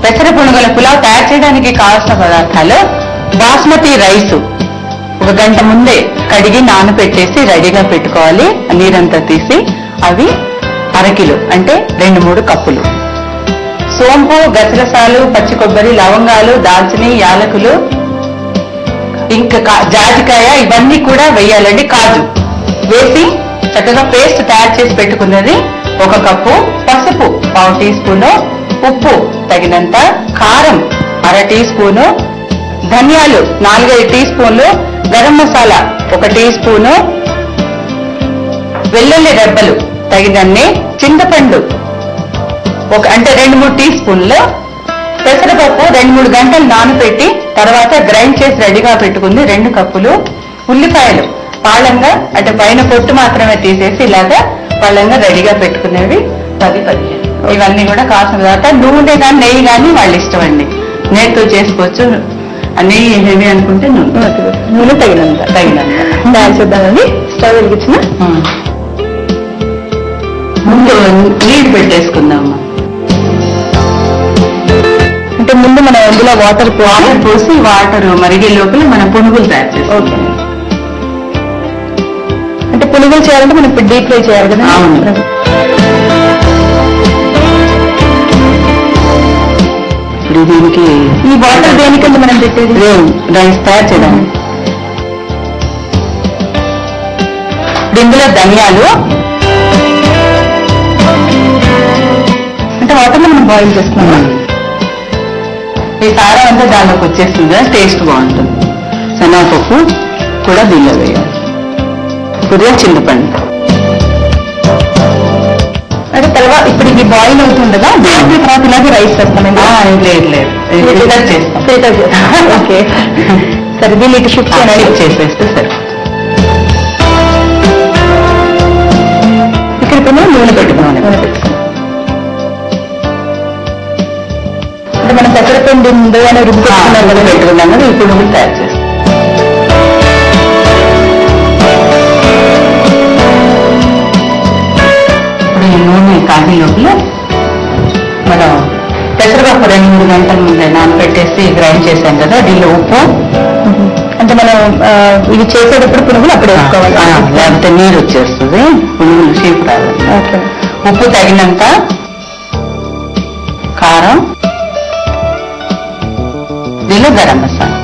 పెసర పునుగుల పులావ్ తయారు చేయడానికి కావాల్సిన పదార్థాలు: బాస్మతి రైసు 1 గంట ముందే కడిగి నానబెట్టేసి రెడీగా పెట్టుకోవాలి, నీరంతా తీసి. అవి 1/2 కిలో అంటే 2-3 కప్పులు. సోంపు, గసగసాలు, పచ్చి కొబ్బరి, లవంగాలు, దాల్చిని, యాలకులు, ఇంకా జాజికాయ ఇవన్నీ కూడా వేయాలండి. కాజు వేసి చక్కగా పేస్ట్ తయారు చేసి పెట్టుకున్నది 1 కప్పు, పసుపు 1/2 టీ స్పూను, ఉప్పు తగినంత, కారం 1/2 టీ స్పూను, ధనియాలు 4-5 టీ స్పూన్లు, గరం మసాలా 1 టీ స్పూను, వెల్లుల్లి రెబ్బలు తగినన్ని, చింతపండు అంటే 2-3 టీ స్పూన్లు, పెసరపప్పు 2-3 గంటలు నానబెట్టి తర్వాత గ్రైండ్ చేసి రెడీగా పెట్టుకుంది 2 కప్పులు, ఉల్లిపాయలు పాళంగా అంటే పైన పొట్టు మాత్రమే తీసేసి ఇలాగా పాళంగా రెడీగా పెట్టుకునేవి 10-15. ఇవన్నీ కూడా కాసిన తర్వాత నూనె కానీ నెయ్యి కానీ వాళ్ళ ఇష్టం అండి. నెయ్యితో చేసుకోవచ్చు, నెయ్యి ఏమేమి అనుకుంటే నూనె తగినంత తయారు చేద్దామని స్టవ్ వెలిగించిన ముందు నీళ్ళు పెట్టేసుకుందాము. అంటే ముందు మనం అందులో వాటర్ పోసి వాటర్ మరిగే లోపల మనం పునుగులు తయారు చేస్తాం. ఓకే, అంటే పునుగులు చేయాలంటే మనం ఇప్పుడు డీప్ ఫ్రై చేయాలి కదా. అవును. ఇప్పుడు దీనికి ఈ వాటర్ దేనికంటే మనం పెట్టేది రైస్ తయారు చేయడానికి. ఇందులో ధనియాలు అంటే వాటర్ మనం బాయిల్ చేస్తున్నాం. ఈ సారా అంతా దానిలోకి వచ్చేస్తుంది, టేస్ట్ బాగుంటుంది. శనగపప్పు కూడా దీనిలో వేయాలి, కొద్దిగా చింతపండు. అంటే తర్వాత ఇప్పుడు ఇది బాయిల్ అవుతుండగా దాని తర్వాత ఇలాగే రైస్ వేస్తామండి. లేదు చేస్తాం. ఓకే సరే, దీన్ని ఇటు షిఫ్ట్ చేసేస్తే సరే. ఇక్కడ నూనె పెట్టుకున్నాం. అంటే మనం పెసరపిండి ముందుగానే రుబ్బుకున్నాం కదా, పెట్టుకున్నాం కదా. ఇప్పుడు నువ్వు తయారు చేస్తాం. నూనె కాగి లోపల మనం పెసరపప్పు 2-3 గంటల ముందే నానబెట్టేసి గ్రైండ్ చేసాం కదా. దీనిలో ఉప్పు అంటే మనం ఇది చేసేటప్పుడు పునుగులు అప్పుడు వేసుకోవాలి, లేకపోతే నీరు వచ్చేస్తుంది, పునుగులు షేప్ రాదు. ఉప్పు తగినంత, కారం, దీనిలో గరం మసాలా.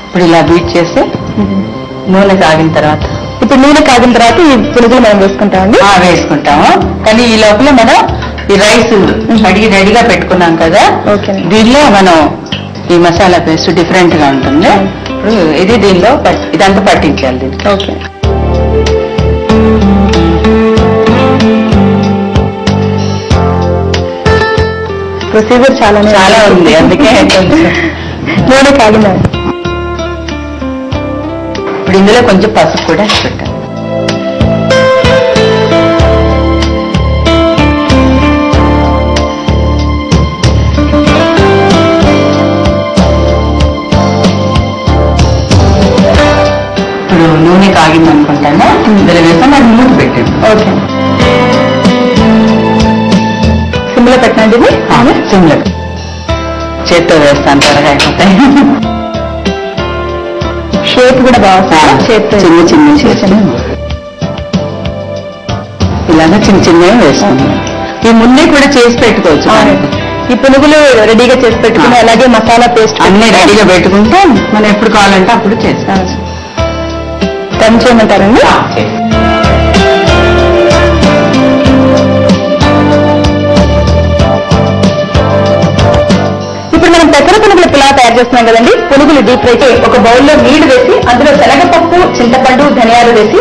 ఇప్పుడు ఇలా బీట్ చేసి నూనె కాగిన తర్వాత ఈ పునుగులు మనం వేసుకుంటామండి. వేసుకుంటాము, కానీ ఈ లోపల మనం ఈ రైస్ రెడీగా పెట్టుకున్నాం కదా. దీనిలో మనం ఈ మసాలా పేస్ట్ డిఫరెంట్ గా ఉంటుంది. ఇప్పుడు ఇది దీనిలో ఇదంతా పట్టించాలి. ఓకే, ప్రొసీజర్ చాలా ఉంది, అందుకే నూనె కాగిన. ఇప్పుడు ఇందులో కొంచెం పసుపు కూడా పెట్టాలి. ఇప్పుడు నూనె కాగింది అనుకుంటాను, ఇందులో వేసాం, అది మూత పెట్టాను. ఓకే, సిమ్లో పెట్టండి. ఇది సిమ్లో చేత్తో వేస్తాను, త్వరగా అయిపోతాయి. షేప్ కూడా బాగా చేత్తో చిన్న ఇలాగా చిన్నవి వేసుకుంటాం. ఈ ముందే కూడా చేసి పెట్టుకోవచ్చు. ఈ పునుగులు రెడీగా చేసి పెట్టుకుని అలాగే మసాలా పేస్ట్ అన్ని రెడీగా పెట్టుకుంటే మనం ఎప్పుడు కావాలంటే అప్పుడు చేస్తాం. దమ్ చేయమంటారండి. ఇప్పుడు మనం పెసర పునుగుల పులావ్ తయారు చేస్తున్నాం కదండి. పునుగులు డీప్ ఫ్రైకి ఒక బౌల్లో నీళ్లు వేసి అందులో శనగపప్పు, చింతపండు, ధనియాలు వేసి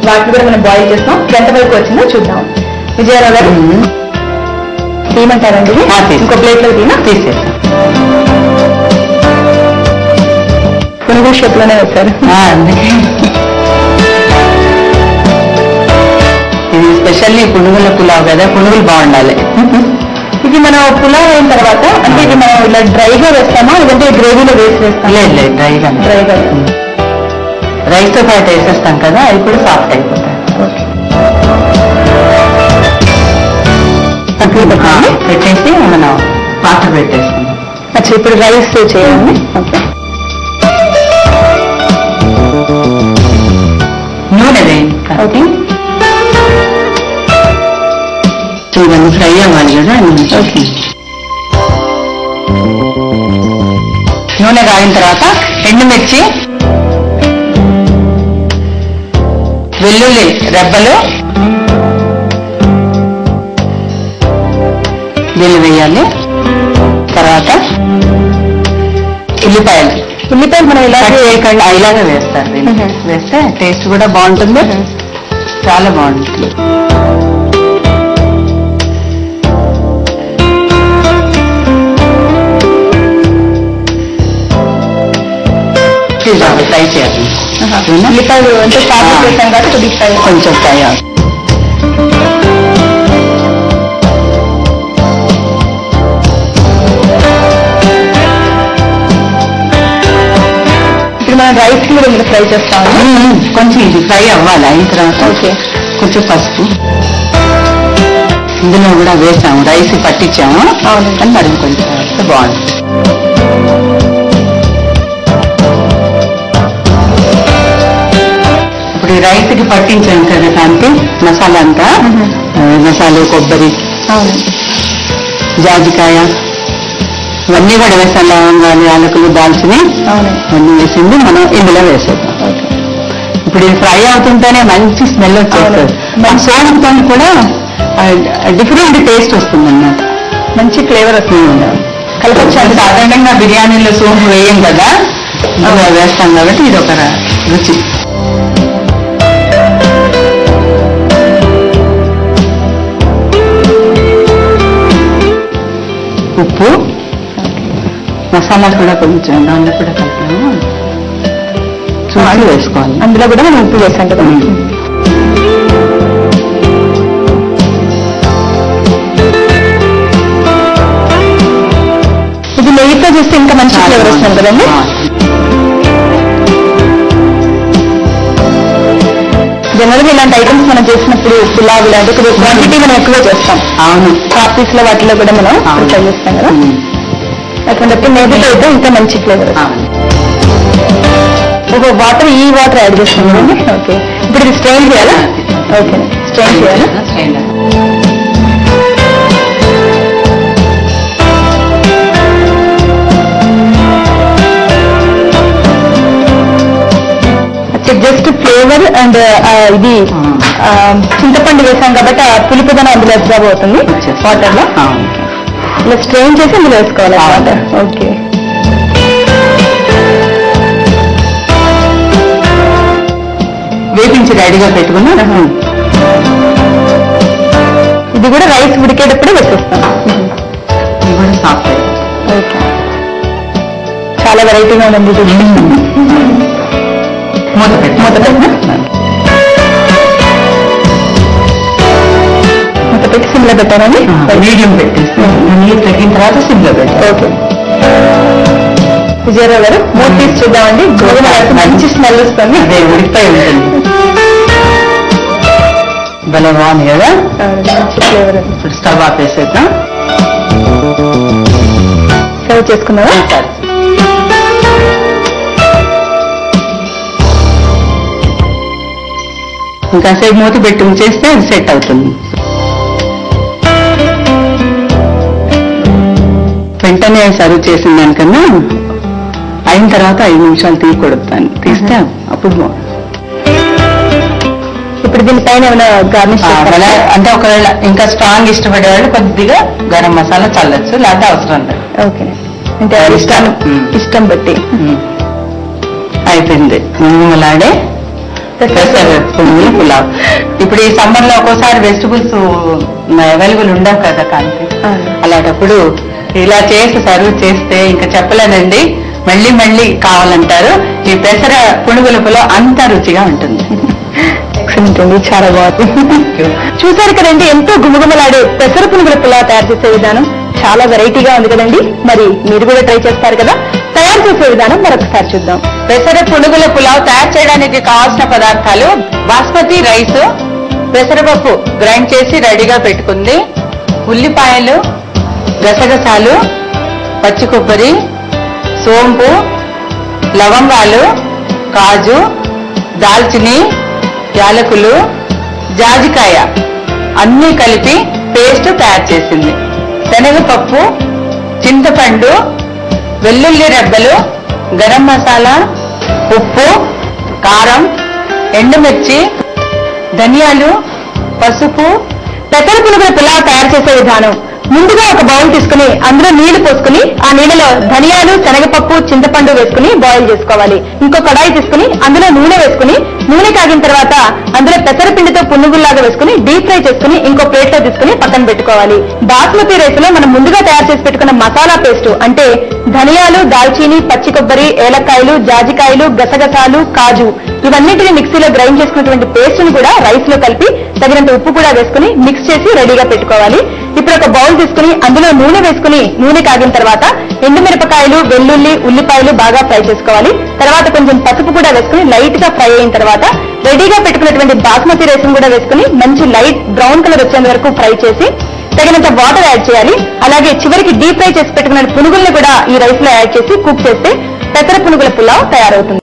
వాటిని కూడా మనం బాయిల్ చేస్తాం. ఎంతవరకు వచ్చిందో చూద్దాం. విజయరావు గారు తీయమంటారండి. ఇంకో ప్లేట్లో తీసేస్తాం. పునుగుల షేప్ లోనే వేస్తారు. అందుకే ఇది స్పెషల్లీ పునుగుల పులావ్ కదా, పునుగులు బాగుండాలి. ఇది మనం పులావ్ అయిన తర్వాత అంటే ఇది మనం ఇలా డ్రైగా వేస్తామా లేదంటే గ్రేవీలో వేసి వేస్తాం? లేదు, డ్రైగా రైస్ తో పాటు వేసేస్తాం కదా, అవి కూడా సాఫ్ట్ అయిపోతాయి. ఓకే, పెట్టేసి మనం పాత్ర పెట్టేసుకుందాం. అచ్చా, ఇప్పుడు రైస్ చేయండి. ఓకే, నూనె వేయండి. ఓకే, ఇవన్నీ ఫ్రై అవ్వాలి కదా. ఓకే. నూనె కాగిన తర్వాత ఎండుమిర్చి, వెల్లుల్లి రెబ్బలు దీన్ని వేయాలి. తర్వాత ఉల్లిపాయలు మనం ఇలాగే వేయకుండా ఇలాగే వేస్తారు. దీన్ని వేస్తే టేస్ట్ కూడా బాగుంటుంది, చాలా బాగుంటుంది. ఫ్రై చేయాలి. ఉల్లిపాయలు అంటే చాలా చేస్తాం కాబట్టి కొద్దిగా కొంచెం ఫ్రై అవుతుంది. ఇప్పుడు మనం రైస్ కూడా ఇందులో ఫ్రై చేస్తాము. కొంచెం ఇది ఫ్రై అవ్వాలి. అయిన తర్వాత ఓకే, కొంచెం పసుపు ఇందులో కూడా వేసాము, రైస్ పట్టించాము. అవును, కానీ మరి కొంచెం బాగుంటుంది. ఇప్పుడు ఈ రైస్కి పట్టించాం కదా దానికి మసాలా అంతా, మసాలా కొబ్బరి, అవును, జాజికాయ ఇవన్నీ కూడా వేసాం. లవంగాలు, యాలకులు, దాల్చిని అవును, ఇవన్నీ వేసింది మనం ఇందులో వేసేద్దాం. ఓకే. ఇప్పుడు ఇది ఫ్రై అవుతుంటేనే మంచి స్మెల్ వచ్చేస్తుంది. సోంపుతో కూడా డిఫరెంట్ టేస్ట్ వస్తుంది అన్నమాట, మంచి ఫ్లేవర్ వస్తుంది. కలపచ్చు. సాధారణంగా బిర్యానీలో సోంపు వేయం కదా, వేస్తాం కాబట్టి ఇది ఒక రుచి. ఉప్పు, మసాలా కూడా కొంచెం దాంట్లో కూడా కలిపాము, చూసి వేసుకోవాలి. అందులో కూడా మనం ఉప్పు వేసాం కదా. ఇది నెయ్యితో చేస్తే ఇంకా మంచి ఫ్లేవర్ వస్తుంది కదండి. జనరల్గా ఇలాంటి ఐటమ్స్ మనం చేసినప్పుడు పులావ్ ఇలాంటి కొద్దిగా క్వాంటిటీ మనం ఎక్కువ చేస్తాం. అవును, పార్టీస్ లో వాటిలో కూడా మనం ట్రై చేస్తాం కదా. అటువంటి నెయ్యితో అయితే ఇంకా మంచి ఫ్లేవర్. ఒక వాటర్, ఈ వాటర్ యాడ్ చేస్తాం కదండి. ఓకే, ఇప్పుడు ఇది స్ట్రెయిన్ చేయాలా? ఓకే, స్ట్రెయిన్ చేయాలా? జస్ట్ ఫ్లేవర్ అండ్ ఇది చింతపండు వేసాం కాబట్టి ఆ పులుపుదనం అందులో అబ్జర్వ్ అవుతుంది వాటర్ లో. ఇలా స్ట్రెయిన్ చేసి అందులో వేసుకోవాలి వాటర్. ఓకే, వేపించి రెడీగా పెట్టుకున్నా. ఇది కూడా రైస్ ఉడికేటప్పుడే వేసేస్తాం. ఇది కూడా సాఫ్ట్. ఓకే, చాలా వెరైటీగా ఉందండి ఇది. మూత పెట్టి సిమ్లో పెట్టానండి. మీడియం పెట్టేసి నీళ్ళు తగ్గిన తర్వాత సిమ్లో పెట్టాను. ఓకే, విజయరావు గారు మూడు తీసి చూద్దామండి. గోధుమ మంచి స్మెల్ వస్తుంది. అదే ఉడికిపోయి ఉంటుంది. భలే బాగుంది కదా, మంచి ఫ్లేవర్. ఇప్పుడు స్టవ్ ఆపేసేద్దాం. సర్వ్ చేసుకున్నారా? ఇంకాసేపు మూత పెట్టి ఉంచేస్తే అది సెట్ అవుతుంది. వెంటనే సర్వ్ చేసిన దానికన్నా అయిన తర్వాత 5 నిమిషాలు తీయకూడదు, తీస్తే అప్పుడు బాగుంది. ఇప్పుడు దీనిపైన ఏమైనా గార్నిష్ అంటే ఒకవేళ ఇంకా స్ట్రాంగ్ ఇష్టపడేవాళ్ళు కొద్దిగా గరం మసాలా చల్లచ్చు, లేకపోతే అవసరం లేదు. ఓకే, అంటే ఇష్టం బట్టి. అయిపోయింది మిమ్మలాడే పునుగుల పులావ్. ఇప్పుడు ఈ సమ్మర్ లో ఒక్కోసారి వెజిటబుల్స్ అవైలబుల్ ఉండవు కదా కాంతి, అలాంటప్పుడు ఇలా చేసి సర్వ్ చేస్తే ఇంకా చెప్పలేనండి, మళ్ళీ మళ్ళీ కావాలంటారు. ఈ పెసర పునుగుల పులావ్ అంత రుచిగా ఉంటుంది. ఎక్సలెంట్ అండి, చాలా బాగుంది. చూసారు కదండి, ఎంతో గుమగుమలాడే పెసర పునుగుల పులావ్ తయారు చేసే విధానం చాలా వెరైటీగా ఉంది కదండి. మరి మీరు కూడా ట్రై చేస్తారు కదా. తయారు చేసే విధానం మరొకసారి చూద్దాం. పెసర పునుగుల పులావ్ తయారు చేయడానికి కావాల్సిన పదార్థాలు: బాస్మతి రైస్, పెసరపప్పు గ్రైండ్ చేసి రెడీగా పెట్టుకుంది, ఉల్లిపాయలు, గసగసాలు, పచ్చి కొబ్బరి, సోంపు, లవంగాలు, కాజు, దాల్చిని, యాలకులు, జాజికాయ అన్నీ కలిపి పేస్ట్ తయారు చేసింది. శనగపప్పు, చింతపండు, వెల్లుల్లి రెబ్బలు, గరం మసాలా, ఉప్పు, కారం, ఎండుమిర్చి, ధనియాలు, పసుపు. పెసర పునుగుల పులావ్ తయారు చేసే విధానం. ముందుగా ఒక బౌల్ తీసుకుని అందులో నీళ్లు పోసుకుని ఆ నీళ్ళలో ధనియాలు, శనగపప్పు, చింతపండు వేసుకుని బాయిల్ చేసుకోవాలి. ఇంకో కడాయి తీసుకుని అందులో నూనె వేసుకుని నూనె కాగిన తర్వాత అందులో పెసరపిండితో పునుగుల్లాగా వేసుకుని డీప్ ఫ్రై చేసుకుని ఇంకో ప్లేట్ లో తీసుకుని పక్కన పెట్టుకోవాలి. బాస్మతి రైస్ లో మనం ముందుగా తయారు చేసి పెట్టుకున్న మసాలా పేస్ట్ అంటే ధనియాలు, దాల్చీని, పచ్చి కొబ్బరి, ఏలక్కాయలు, జాజికాయలు, గసగసాలు, కాజు ఇవన్నింటినీ మిక్సీలో గ్రైండ్ చేసుకున్నటువంటి పేస్ట్ ని కూడా రైస్ లో కలిపి తగినంత ఉప్పు కూడా వేసుకుని మిక్స్ చేసి రెడీగా పెట్టుకోవాలి. ఇప్పుడు ఒక బౌల్ తీసుకుని అందులో నూనె వేసుకుని నూనె కాగిన తర్వాత ఎండుమిరపకాయలు, వెల్లుల్లి, ఉల్లిపాయలు బాగా ఫ్రై చేసుకోవాలి. తర్వాత కొంచెం పసుపు కూడా వేసుకుని లైట్ గా ఫ్రై అయిన తర్వాత రెడీగా పెట్టుకున్నటువంటి బాస్మతి రైస్ కూడా వేసుకుని మంచి లైట్ బ్రౌన్ కలర్ వచ్చేంత వరకు ఫ్రై చేసి తగినంత వాటర్ యాడ్ చేయాలి. అలాగే చివరికి డీప్ ఫ్రై చేసి పెట్టుకున్న పునుగుల్ని కూడా ఈ రైస్ లో యాడ్ చేసి కుక్ చేస్తే పెసర పునుగుల పులావ్ తయారవుతుంది.